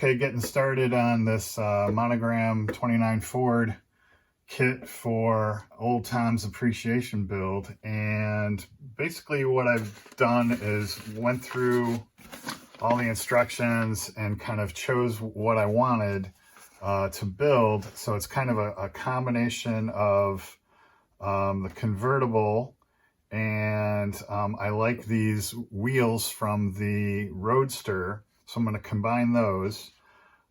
Okay, getting started on this Monogram 29 Ford kit for Old Tom's Appreciation build. And basically what I've done is went through all the instructions and kind of chose what I wanted to build. So it's kind of a combination of the convertible, and I like these wheels from the Roadster, so I'm going to combine those.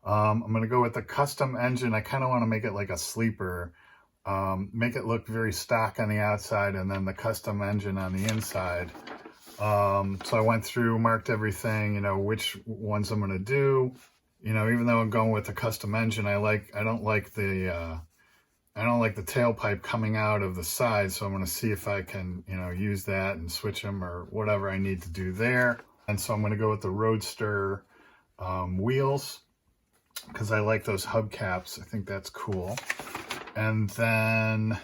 I'm going to go with the custom engine. I kind of want to make it like a sleeper, make it look very stock on the outside, and then the custom engine on the inside. So I went through, marked everything, you know, which ones I'm going to do. You know, even though I'm going with the custom engine, I don't like the tailpipe coming out of the side, so I'm going to see if I can, you know, use that and switch them or whatever I need to do there. And so I'm going to go with the Roadster wheels because I like those hubcaps. I think that's cool. And then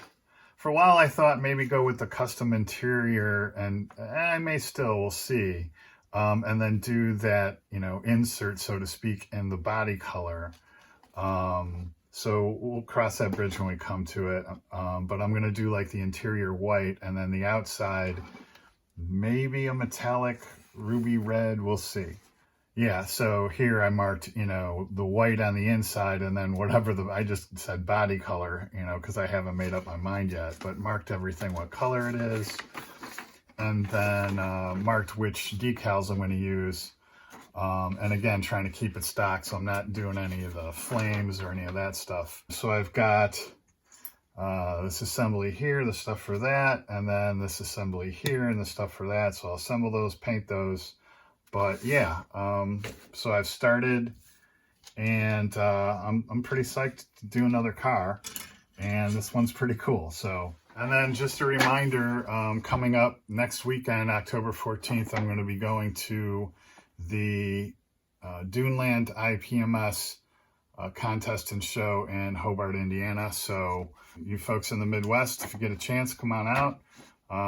for a while I thought maybe go with the custom interior, and I may still, we'll see. And then do that, you know, insert, so to speak, in the body color. So we'll cross that bridge when we come to it. But I'm going to do like the interior white, and then the outside, maybe a metallic ruby red. We'll see. Yeah, so here I marked, you know, the white on the inside, and then whatever I just said body color, you know, because I haven't made up my mind yet, but marked everything what color it is. And then marked which decals I'm going to use. And again, trying to keep it stock, so I'm not doing any of the flames or any of that stuff. So I've got this assembly here, the stuff for that, and then this assembly here and the stuff for that. So I'll assemble those, paint those. But yeah, so I've started, and I'm pretty psyched to do another car, and this one's pretty cool. So, and then just a reminder, coming up next weekend, October 14th, I'm going to be going to the Duneland IPMS contest and show in Hobart, Indiana. So you folks in the Midwest, if you get a chance, come on out.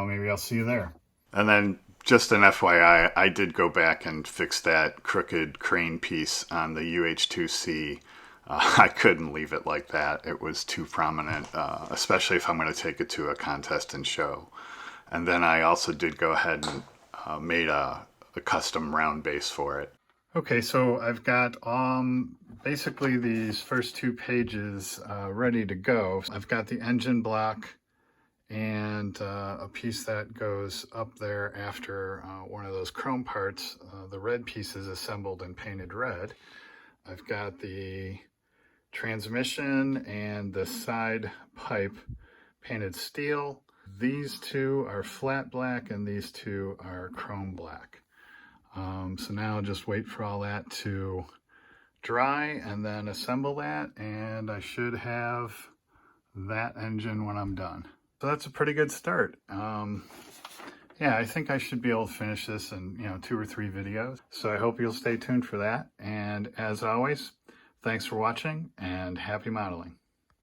Maybe I'll see you there. And then just an FYI, I did go back and fix that crooked crane piece on the UH2C. I couldn't leave it like that. It was too prominent, especially if I'm going to take it to a contest and show. And then I also did go ahead and made a custom round base for it. Okay, so I've got basically these first two pages ready to go. I've got the engine block and a piece that goes up there after one of those chrome parts. The red piece is assembled and painted red. I've got the transmission and the side pipe painted steel. These two are flat black and these two are chrome black. So now I'll just wait for all that to dry and then assemble that, and I should have that engine when I'm done. So that's a pretty good start. Yeah, I think I should be able to finish this in, you know, 2 or 3 videos. So I hope you'll stay tuned for that. And as always, thanks for watching and happy modeling.